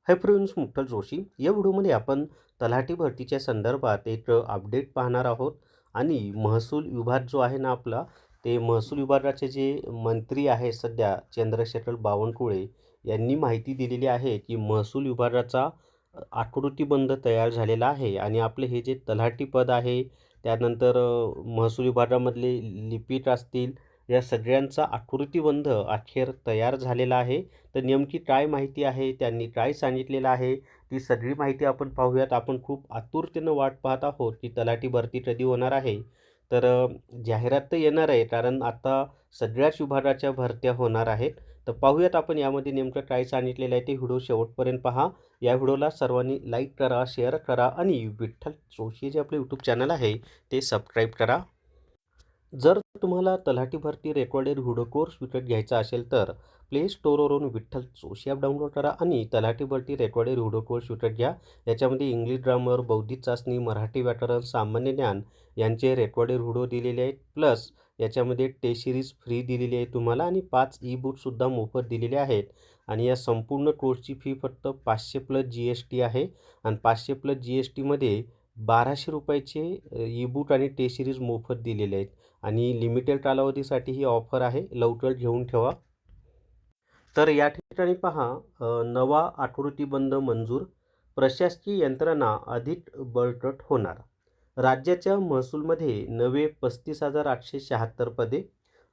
Hi friends, मुठ्ठल Joshi. या व्हिडिओमध्ये आपण तलाठी भरतीच्या संदर्भात एक अपडेट पाहणार आहोत. आणि महसूल विभाग जो आहे ना आपला, ते महसूल विभागाचे जे मंत्री आहे सध्या चंद्रशेखर बावनकुळे यांनी माहिती दिलेली आहे की महसूल विभागाचा आकृतीबंध तयार झालेला आहे. आणि आपले हे जे तलाठी पद आहे, त्यानंतर महसूल विभागामधले लिपिक असतील, या सगळ्यांचा आकृतीबंध अखेर तयार झालेला आहे. तर नेमकी काय माहिती आहे, त्यांनी काय सांगितलेलं आहे, ती सगळी माहिती आपण पाहूयात. आपण खूप आतुरतेनं वाट पाहत आहोत की तलाठी भरती कधी होणार आहे. तर जाहिरात तर येणार आहे, कारण आता सगळ्याच विभागाच्या भरत्या होणार आहेत. तर पाहूयात आपण यामध्ये नेमकं काय सांगितलेलं आहे ते. व्हिडिओ शेवटपर्यंत पहा. या व्हिडिओला सर्वांनी लाईक करा, शेअर करा आणि विठ्ठल जोशी जे आपले यूट्यूब चॅनल आहे ते सबस्क्राईब करा. जर तुम्हाला तलाठी भरती रेकॉर्डेड व्हिडिओ कोर्स विकत घ्यायचा असेल तर प्ले स्टोअरवरून विठ्ठल जोशी ॲप डाउनलोड करा आणि तलाठी भरती रेकॉर्डेड व्हिडिओ कोर्स विकत घ्या. याच्यामध्ये इंग्लिश ग्रामर, बौद्धिक चाचणी, मराठी व्याकरण, सामान्य ज्ञान यांचे रेकॉर्डेड व्हिडिओ दिलेले आहेत. प्लस याच्यामध्ये टेस्ट सिरीज फ्री दिलेली आहे तुम्हाला आणि 5 ई बुकसुद्धा मोफत दिलेले आहेत. आणि या संपूर्ण कोर्सची फी फक्त 500 प्लस GST आहे. आणि 500 प्लस GSTमध्ये 1200 रुपयाचे ई बुक आणि टेस्ट सिरीज मोफत दिलेले आहेत. आणि लिमिटेड कालावधीसाठी ही ऑफर आहे, लवकर घेऊन ठेवा. तर या ठिकाणी पहा, नवा आकृतीबंध मंजूर, प्रशासकीय यंत्रणा अधिक बळकट होणार. राज्याच्या महसूलमध्ये नवे 35,876 पदे.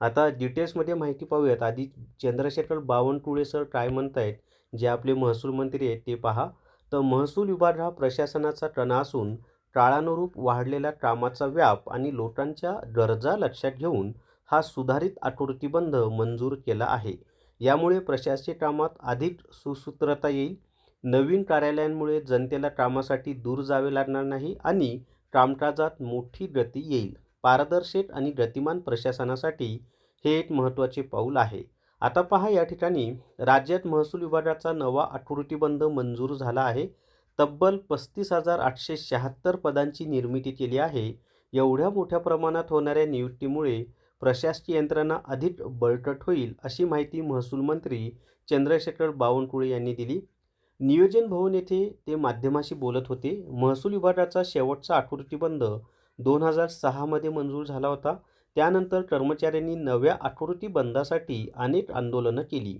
आता डिटेल्समध्ये माहिती पाहूयात. आधी चंद्रशेखर बावनकुळे सर काय म्हणत आहेत, जे आपले महसूल मंत्री आहेत ते पहा. तर महसूल विभाग हा प्रशासनाचा कणा असून काळानुरूप वाढलेला कामाचा व्याप आणि लोकांच्या गरजा लक्षात घेऊन हा सुधारित आकृतीबंध मंजूर केला आहे. यामुळे प्रशासकीय कामात अधिक सुसूत्रता येईल. नवीन कार्यालयांमुळे जनतेला कामासाठी दूर जावे लागणार नाही आणि कामकाजात मोठी गती येईल. पारदर्शक आणि गतिमान प्रशासनासाठी हे एक महत्त्वाचे पाऊल आहे. आता पहा, या ठिकाणी राज्यात महसूल विभागाचा नवा आकृतीबंध मंजूर झाला आहे. तब्बल 35,876 पदांची निर्मिती केली आहे. एवढ्या मोठ्या प्रमाणात होणाऱ्या नियुक्तीमुळे प्रशासकीय यंत्रणा अधिक बळकट होईल, अशी माहिती महसूल मंत्री चंद्रशेखर बावनकुळे यांनी दिली. नियोजन भवन येथे ते माध्यमाशी बोलत होते. महसूल विभागाचा शेवटचा आकृतीबंध 2006 मंजूर झाला होता. त्यानंतर कर्मचाऱ्यांनी नव्या आकृतीबंधासाठी अनेक आंदोलनं केली.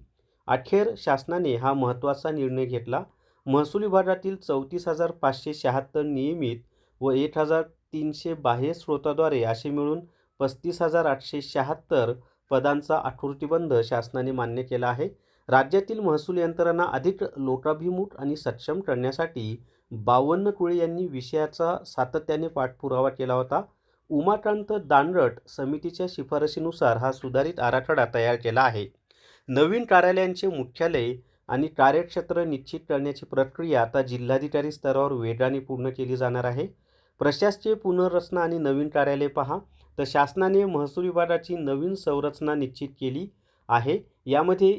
अखेर शासनाने हा महत्त्वाचा निर्णय घेतला. महसूल विभागातील 34,576 नियमित व 1,300 बाह्य स्रोताद्वारे असे मिळून 35,876 पदांचा आकृतीबंध शासनाने मान्य केला आहे. राज्यातील महसूल यंत्रणा अधिक लोकाभिमुख आणि सक्षम करण्यासाठी बावनकुळे यांनी विषयाचा सातत्याने पाठपुरावा केला होता. उमाकांत दांडट समितीच्या शिफारशीनुसार हा सुधारित आराखडा तयार केला आहे. नवीन कार्यालयांचे मुख्यालय आणि कार्यक्षेत्र निश्चित करण्याची प्रक्रिया आता जिल्हाधिकारी स्तरावर वेगाने पूर्ण केली जाणार आहे. प्रशासकीय पुनर्रचना आणि नवीन कार्यालय पहा. तर शासनाने महसूल विभागाची नवीन संरचना निश्चित केली आहे. यामध्ये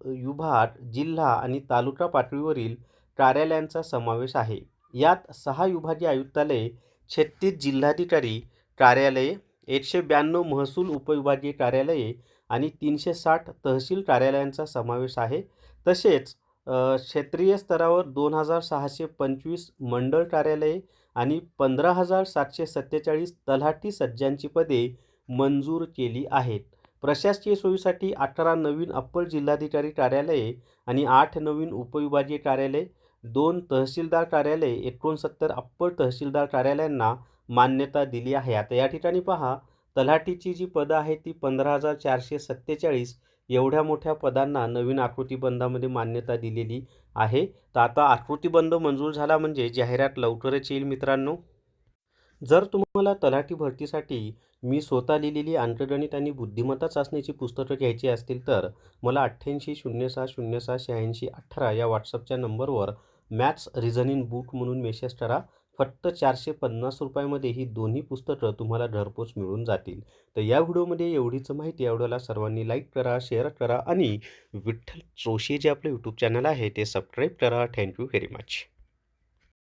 विभाग, जिल्हा आणि तालुका पातळीवरील कार्यालयांचा समावेश आहे. यात 6 विभागीय आयुक्तालये, 36 जिल्हाधिकारी कार्यालये, 192 महसूल उपविभागीय कार्यालये आणि 360 तहसील कार्यालयांचा समावेश आहे. तसेच क्षेत्रीय स्तरावर 2,625 मंडळ कार्यालये आणि 15,747 तलाठी सज्जांची पदे मंजूर केली आहेत. प्रशासकीय सोयीसाठी 18 नवीन अप्पर जिल्हाधिकारी कार्यालये आणि 8 नवीन उपविभागीय कार्यालये, 2 तहसीलदार कार्यालये, 69 अप्पर तहसीलदार कार्यालयांना मान्यता दिली आहे. आता या ठिकाणी पहा, तलाठीची जी पदं आहेत ती 15,447 एवढ्या मोठ्या पदांना नवीन आकृतीबंधामध्ये मान्यता दिलेली आहे. तर आता आकृतीबंध मंजूर झाला म्हणजे जाहिरात लवकरच येईल मित्रांनो. जर तुम्हाला तलाठी भरतीसाठी मी स्वतः लिहिलेली अंकगणित आणि बुद्धिमत्ता चाचणीची पुस्तकं घ्यायची असतील तर मला 8806068618 या व्हॉट्सअपच्या नंबरवर मॅथ्स रिझनिंग बुक म्हणून मेसेज करा. फक्त 450 रुपयामध्ये ही दोन्ही पुस्तकं तुम्हाला घरपोच मिळून जातील. तर या व्हिडिओमध्ये एवढीच माहिती. या व्हिडिओला सर्वांनी लाईक करा, शेअर करा आणि विठ्ठल जोशी जे आपलं यूट्यूब चॅनल आहे ते सबस्क्राईब करा. Thank you very much.